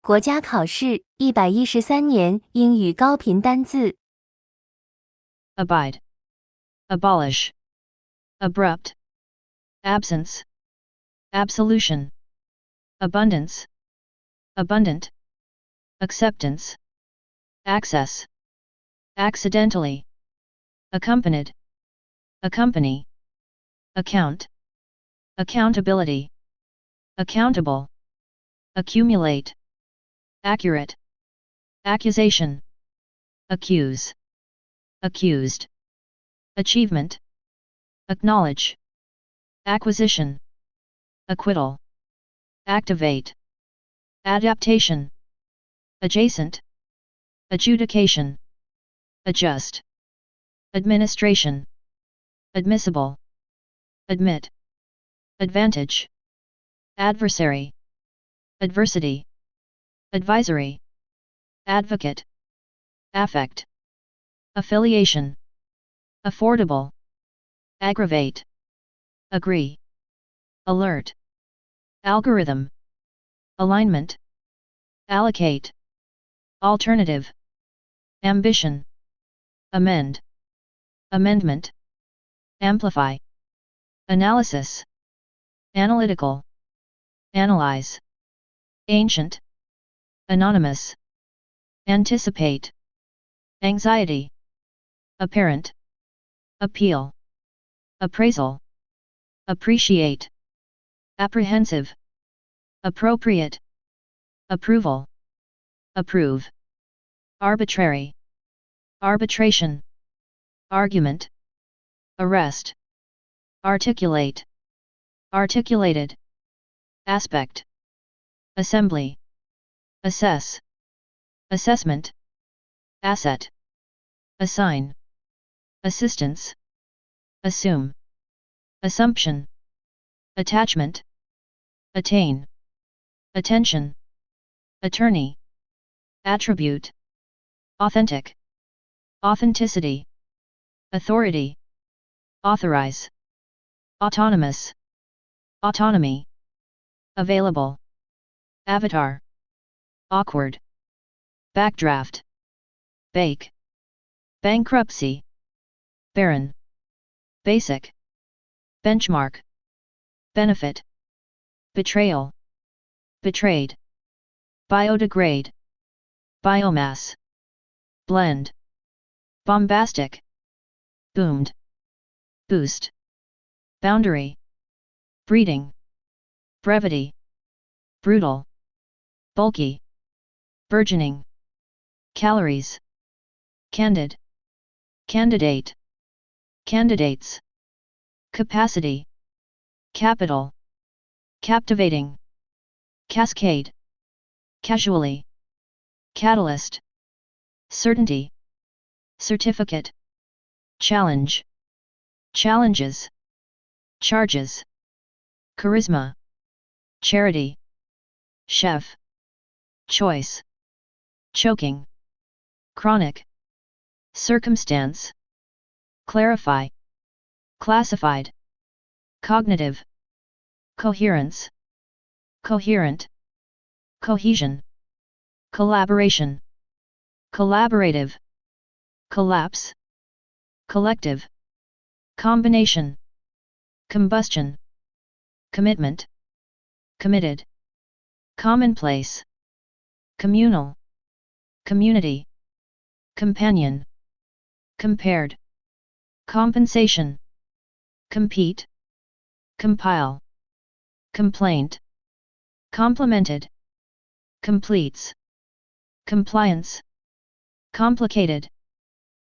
国家考试113年英语高频单字 abide, abolish, abrupt, absence, absolution, abundance, abundant, acceptance, access, accidentally, accompanied, accompany, account, accountability, accountable, accumulate, accurate, accusation, accuse, accused, achievement, acknowledge, acquisition, acquittal, activate, adaptation, adjacent, adjudication, adjust, administration, admissible, admit, advantage, adversary, adversity, advisory, advocate, affect, affiliation, affordable, aggravate, agree, alert, algorithm, alignment, allocate, alternative, ambition, amend, amendment, amplify, analysis, analytical, analyze, ancient, anonymous, anticipate, anxiety, apparent, appeal, appraisal, appreciate, apprehensive, appropriate, approval, approve, arbitrary, arbitration, argument, arrest, articulate, articulated, aspect, assembly, assess, assessment, asset, assign, assistance, assume, assumption, attachment, attain, attention, attorney, attribute, authentic, authenticity, authority, authorize, autonomous, autonomy, available, avatar, awkward, backdraft, bake, bankruptcy, barren, basic, benchmark, benefit, betrayal, betrayed, biodegrade, biomass, blend, bombastic, boomed, boost, boundary, breeding, brevity, brutal, bulky, burgeoning, calories, candid, candidate, candidates, capacity, capital, captivating, cascade, casually, catalyst, certainty, certificate, challenge, challenges, charges, charisma, charity, chef, choice, choking, chronic, circumstance, clarify, classified, cognitive, coherence, coherent, cohesion, collaboration, collaborative, collapse, collective, combination, combustion, commitment, committed, commonplace, communal, community, companion, compared, compensation, compete, compile, complaint, complemented, completes, compliance, complicated,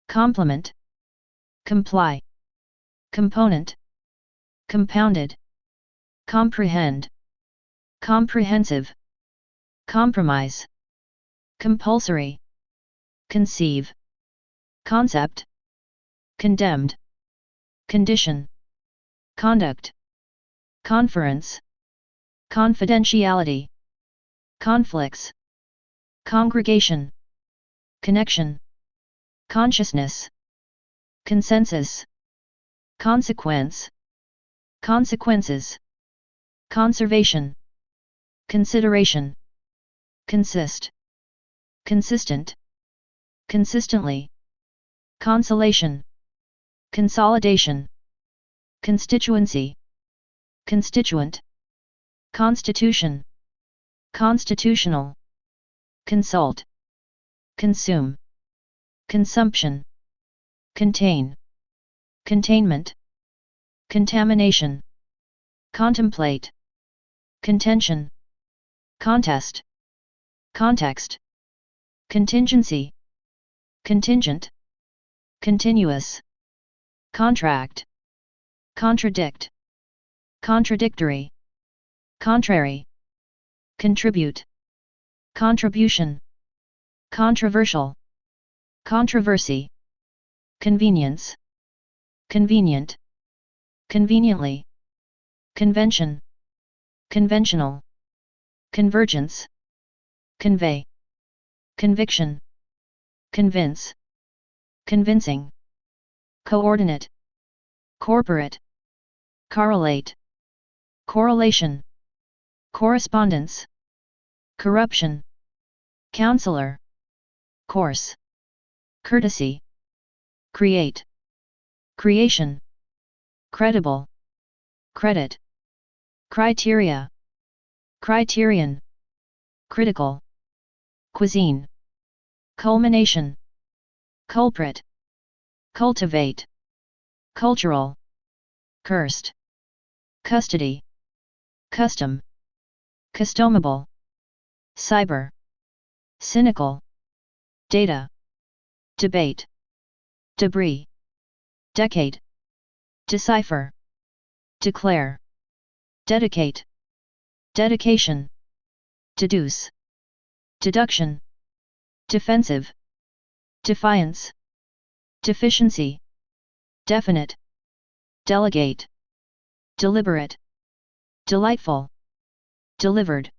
complement, comply, component, compounded, comprehend, comprehensive, compromise, compulsory, conceive, concept, condemned, condition, conduct, conference, confidentiality, conflicts, congregation, connection, consciousness, consensus, consequence, consequences, conservation, consideration, consist, consistent, consistently, consolation, consolidation, constituency, constituent, constitution, constitutional, consult, consume, consumption, contain, containment, contamination, contemplate, contention, contest, context, contingency, contingent, continuous, contract, contradict, contradictory, contrary, contribute, contribution, controversial, controversy, convenience, convenient, conveniently, convention, conventional, convergence, convey, conviction, convince, convincing, coordinate, corporate, correlate, correlation, correspondence, corruption, counselor, course, courtesy, create, creation, credible, credit, criteria, criterion, critical, cuisine, culmination, culprit, cultivate, cultural, cursed, custody, custom, customable, cyber, cynical, data, debate, debris, decade, decipher, declare, dedicate, dedication, deduce, deduction, defensive, defiance, deficiency, definite, delegate, deliberate, delightful, delivered,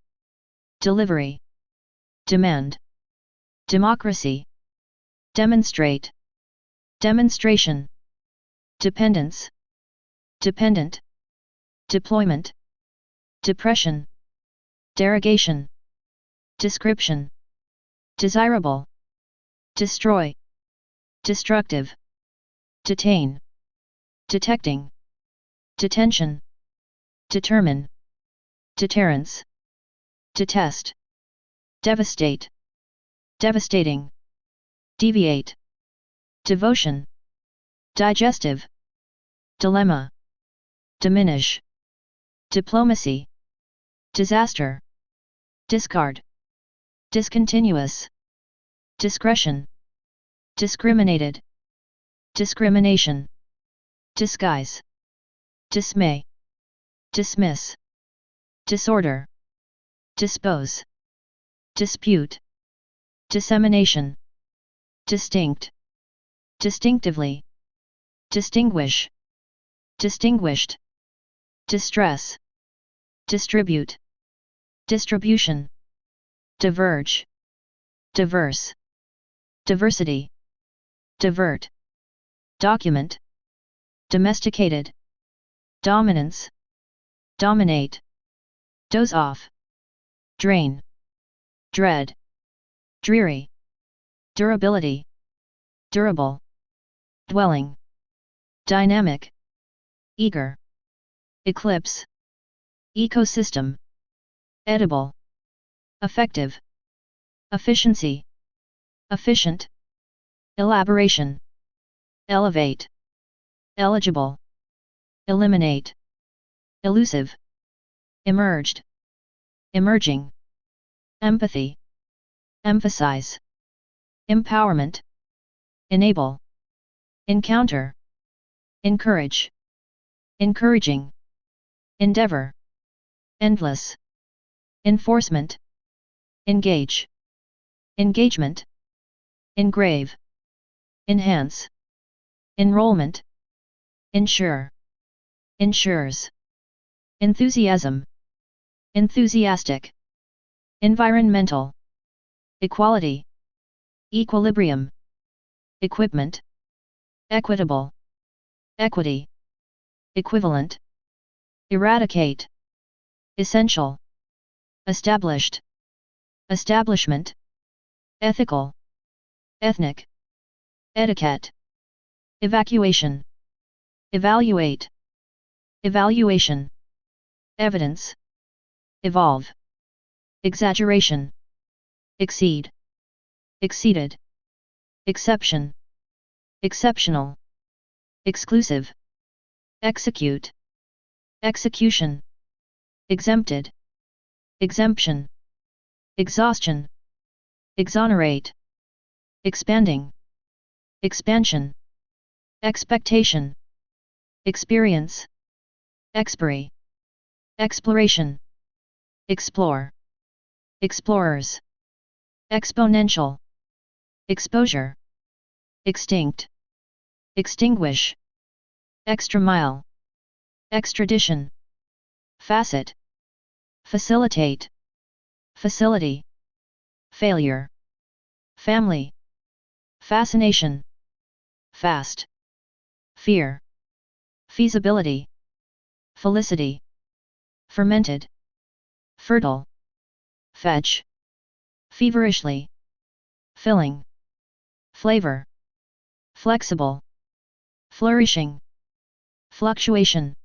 delivery, demand, democracy, demonstrate, demonstration, dependence, dependent, deployment, depression, derogation, description, desirable, destroy, destructive, detain, detecting, detention, determine, deterrence, detest, devastate, devastating, deviate, devotion, digestive, dilemma, diminish, diplomacy, disaster, discard, discontinuous, discretion, discriminated, discrimination, disguise, dismay, dismiss, disorder, dispose, dispute, dissemination, distinct, distinctively, distinguish, distinguished, distress, distribute, distribution, diverge, diverse, diversity, divert, document, domesticated, dominance, dominate, doze off, drain, dread, dreary, durability, durable, dwelling, dynamic, eager, eclipse, ecosystem, edible, effective, efficiency, efficient, elaboration, elevate, eligible, eliminate, elusive, emerged, emerging, empathy, emphasize, empowerment, enable, encounter, encourage, encouraging, endeavor, endless, enforcement, engage, engagement, engrave, enhance, enrollment, ensure, ensures, enthusiasm, enthusiastic, environmental, equality, equilibrium, equipment, equitable, equity, equivalent, eradicate, essential, established, establishment, ethical, ethnic, etiquette, evacuation, evaluate, evaluation, evidence, evolve, exaggeration, exceed, exceeded, exception, exceptional, exclusive, execute, execution, exempted, exemption, exhaustion, exonerate, expanding, expansion, expectation, experience, expiry, exploration, explore, explorers, exponential, exposure, extinct, extinguish, extra mile, extradition, facet, facilitate, facility, failure, family, fascination, fast, fear, feasibility, felicity, fermented, fertile, fetch, feverishly, filling, flavor, flexible, flourishing, fluctuation,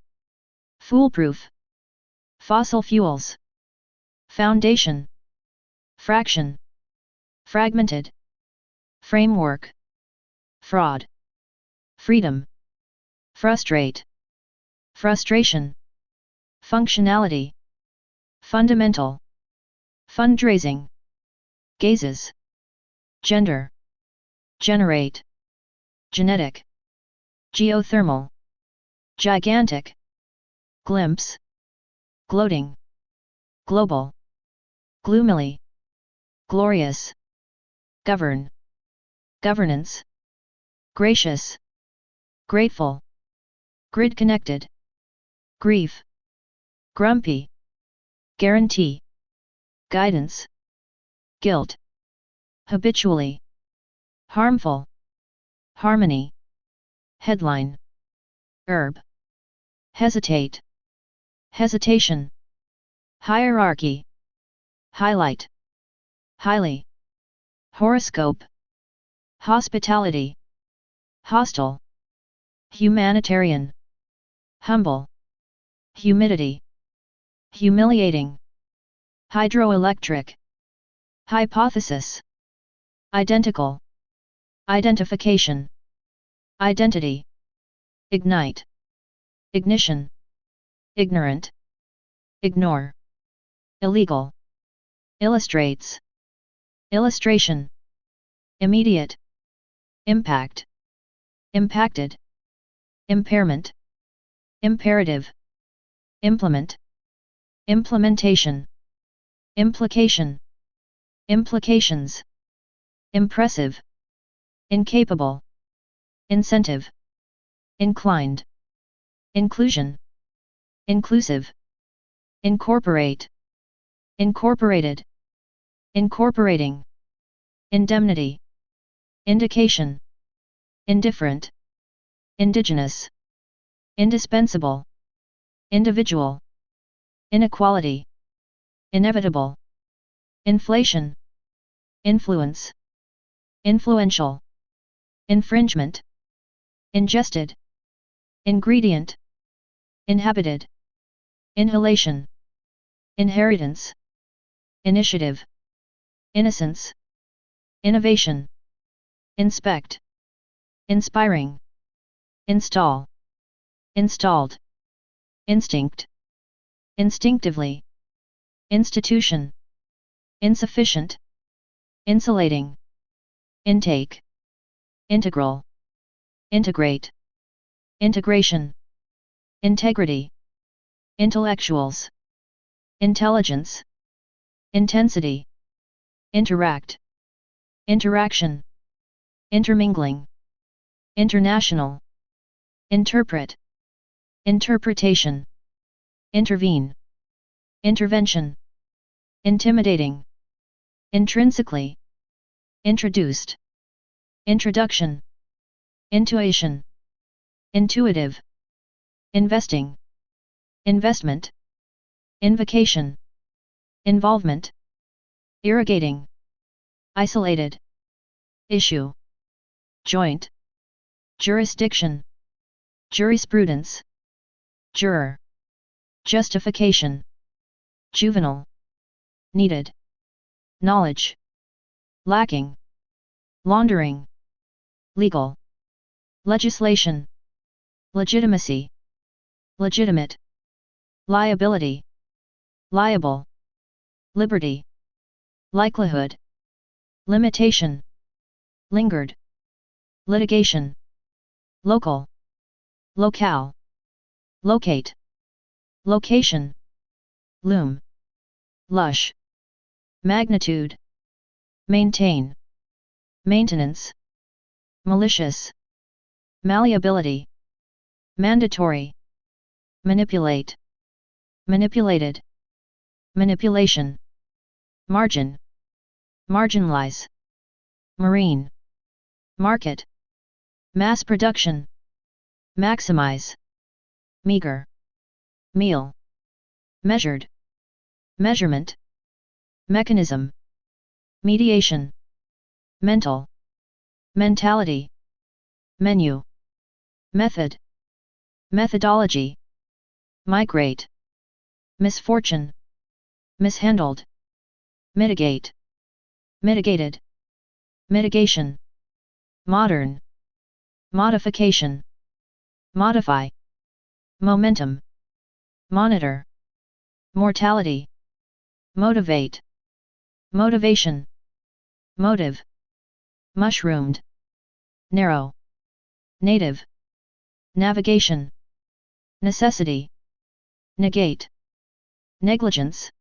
foolproof, fossil fuels, foundation, fraction, fragmented, framework, fraud, freedom, frustrate, frustration, functionality, fundamental, fundraising, gazes, gender, generate, genetic, geothermal, gigantic, glimpse, gloating, global, gloomily, glorious, govern, governance, gracious, grateful, grid connected, grief, grumpy, guarantee, guidance, guilt, habitually, harmful, harmony, headline, herb, hesitate, hesitation, hierarchy, highlight, highly, horoscope, hospitality, hostile, humanitarian, humble, humidity, humiliating, hydroelectric, hypothesis, identical, identification, identity, ignite, ignition, ignorant, ignore, illegal, illustrates, illustration, immediate, impact, impacted, impairment, imperative, implement, implementation, implication, implications, impressive, incapable, incentive, inclined, inclusion, inclusive, incorporate, incorporated, incorporating, indemnity, indication, indifferent, indigenous, indispensable, individual, inequality, inevitable, inflation, influence, influential, infringement, ingested, ingredient, inhabited, inhalation, inheritance, initiative, innocence, innovation, inspect, inspiring, install, installed, instinct, instinctively, institution, insufficient, insulating, intake, integral, integrate, integration, integrity, intellectuals, intelligence, intensity, interact, interaction, intermingling, international, interpret, interpretation, intervene, intervention, intimidating, intrinsically, introduced, introduction, intuition, intuitive, investing, investment, invocation, involvement, irrigating, isolated, issue, joint, jurisdiction, jurisprudence, juror, justification, juvenile, needed, knowledge, lacking, laundering, legal, legislation, legitimacy, legitimate, liability, liable, liberty, likelihood, limitation, lingered, litigation, local, locale, locate, location, loom, lush, magnitude, maintain, maintenance, malicious, malleability, mandatory, manipulate, manipulated, manipulation, margin, marginalize, marine, market, mass production, maximize, meager, meal, measured, measurement, mechanism, mediation, mental, mentality, menu, method, methodology, migrate, misfortune, mishandled, mitigate, mitigated, mitigation, modern, modification, modify, momentum, monitor, mortality, motivate, motivation, motive, mushroomed, narrow, native, navigation, necessity, negate, negligence,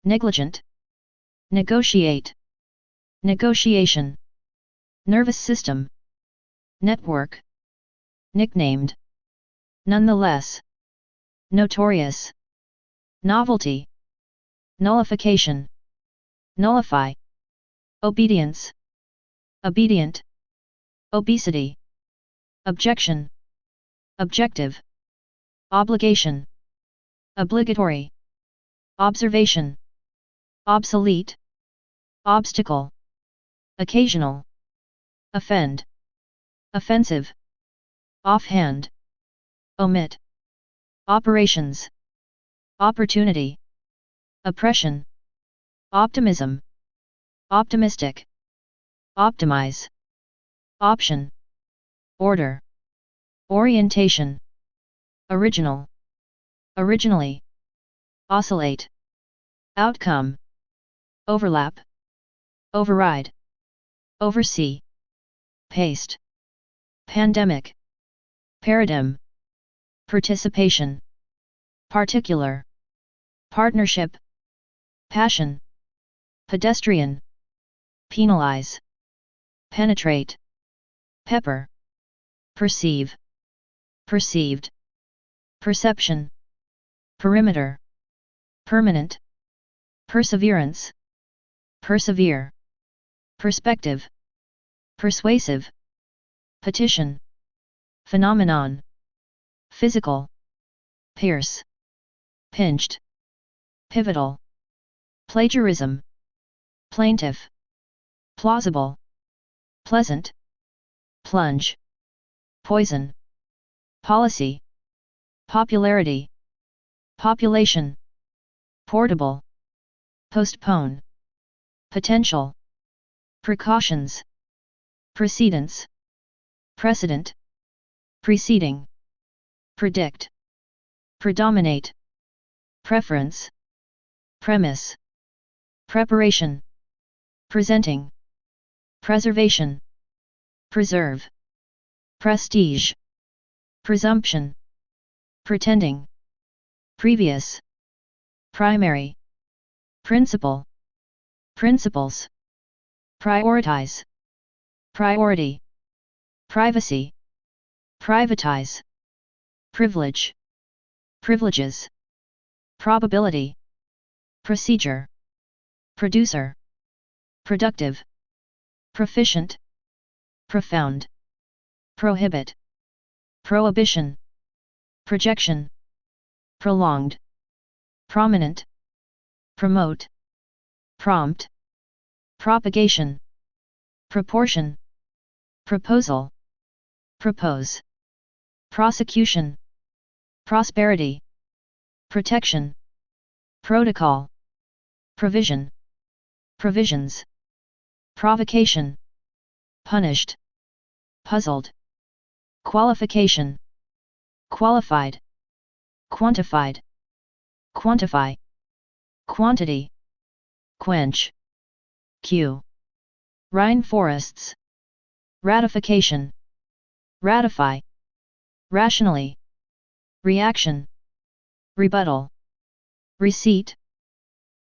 negligent, negotiate, negotiation, nervous system, network, nicknamed, nonetheless, notorious, novelty, nullification, nullify, obedience, obedient, obesity, objection, objective, obligation, obligatory, observation, obsolete, obstacle, occasional, offend, offensive, offhand, omit, operations, opportunity, oppression, optimism, optimistic, optimize, option, order, orientation, original, originally, oscillate, outcome, overlap, override, oversee, paste, pandemic, paradigm, participation, particular, partnership, passion, pedestrian, penalize, penetrate, pepper, perceive, perceived, perception, perimeter, permanent, perseverance, persevere, perspective, persuasive, petition, phenomenon, physical, pierce, pinched, pivotal, plagiarism, plaintiff, plausible, pleasant, plunge, poison, policy, popularity, population, portable, postpone, potential, precautions, precedence, precedent, preceding, predict, predominate, preference, premise, preparation, presenting, preservation, preserve, prestige, presumption, pretending, previous, primary, principle, principles, prioritize, priority, privacy, privatize, privilege, privileges, probability, procedure, producer, productive, proficient, profound, prohibit, prohibition, projection, prolonged, prominent, promote, prompt, propagation, proportion, proposal, propose, prosecution, prosperity, protection, protocol, provision, provisions, provocation, punished, puzzled, qualification, qualified, quantified, quantify, quantity, quench, cue, Rhine forests, ratification, ratify, rationally, reaction, rebuttal, receipt,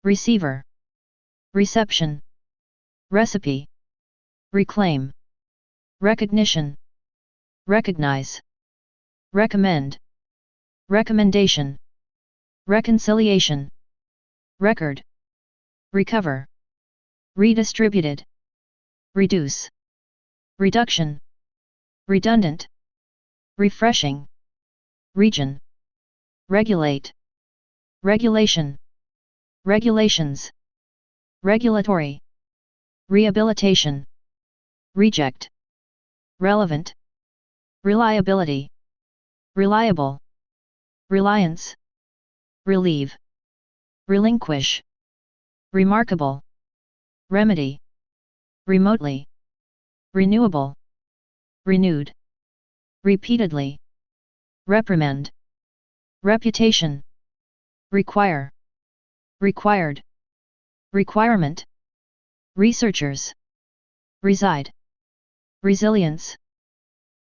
receiver, reception, recipe, reclaim, recognition, recognize, recommend, recommendation, reconciliation, record, recover, redistributed, reduce, reduction, redundant, refreshing, region, regulate, regulation, regulations, regulatory, rehabilitation, reject, relevant, reliability, reliable, reliance, relieve, relinquish, remarkable, remedy, remotely, renewable, renewed, repeatedly, reprimand, reputation, require, required, requirement, researchers, reside, resilience,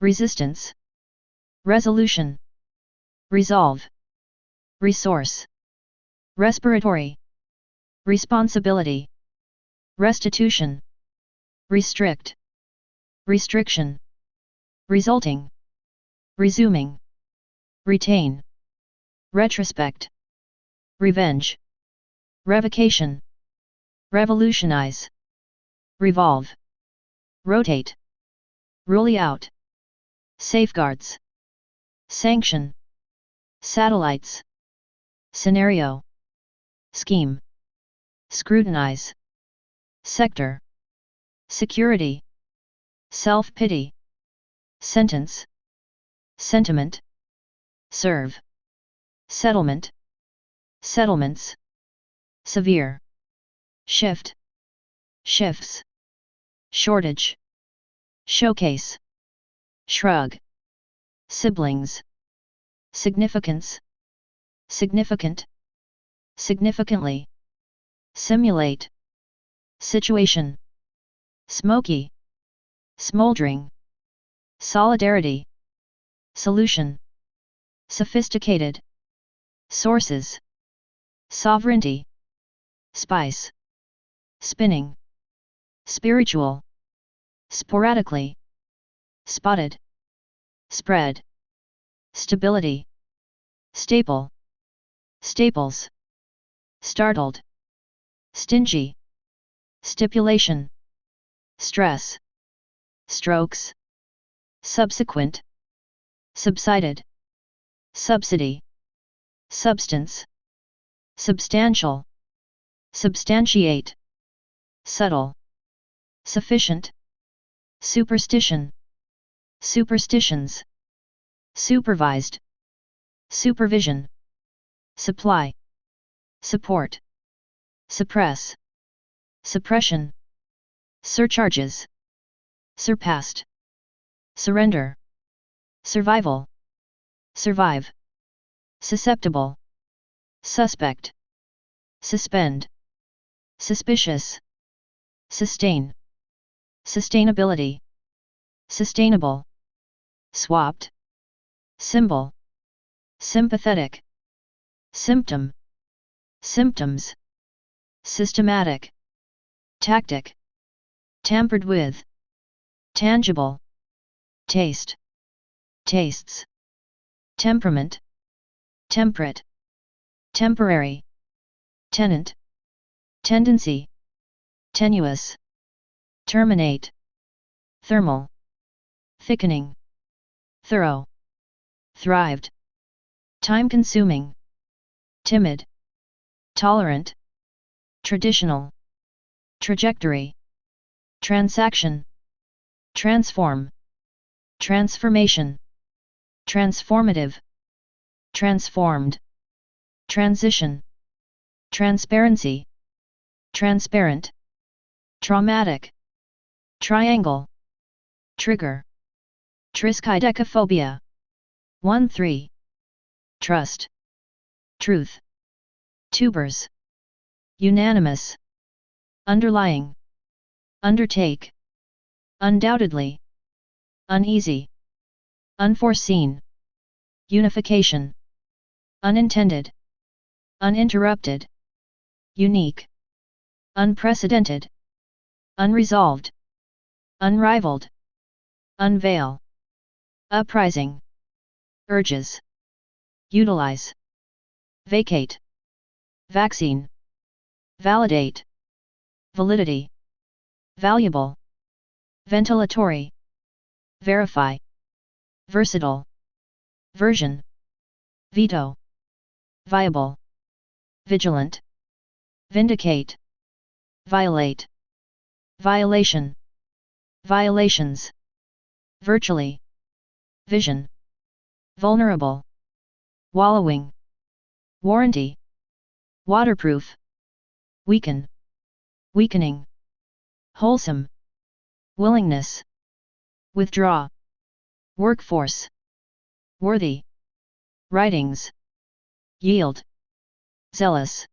resistance, resolution, resolve, resource, respiratory, responsibility, restitution, restrict, restriction, resulting, resuming, retain, retrospect, revenge, revocation, revolutionize, revolve, rotate, rule out, safeguards, sanction, satellites, scenario, scheme, scrutinize, sector, security, self-pity, sentence, sentiment, serve, settlement, settlements, severe, shift, shifts, shortage, showcase, shrug, siblings, significance, significant, significantly, simulate, situation, smoky, smoldering, solidarity, solution, sophisticated, sources, sovereignty, spice, spinning, spiritual, sporadically, spotted, spread, stability, staple, staples, startled, stingy, stipulation, stress, strokes, subsequent, subsided, subsidy, substance, substantial, substantiate, subtle, sufficient, superstition, superstitions, supervised, supervision, supply, support, suppress, suppression, surcharges, surpassed, surrender, survival, survive, susceptible, suspect, suspend, suspicious, sustain, sustainability, sustainable, swapped, symbol, sympathetic, symptom, symptoms, systematic, tactic, tampered with, tangible, taste, tastes, temperament, temperate, temporary, tenant, tendency, tenuous, terminate, thermal, thickening, thorough, thrived, time-consuming, timid, tolerant, traditional, trajectory, transaction, transform, transformation, transformative, transformed, transition, transparency, transparent, traumatic, triangle, trigger, triskaidekaphobia. 1-3. Trust, truth, tubers, unanimous, underlying, undertake, undoubtedly, uneasy, unforeseen, unification, unintended, uninterrupted, unique, unprecedented, unresolved, unrivaled, unveil, uprising, urges, utilize, vacate, vaccine, validate, validity, valuable, ventilatory, verify, versatile, version, veto, viable, vigilant, vindicate, violate, violation, violations, virtually, vision, vulnerable, wallowing, warranty, waterproof, weaken, weakening, wholesome, willingness, withdraw, workforce, worthy, writings, yield, zealous,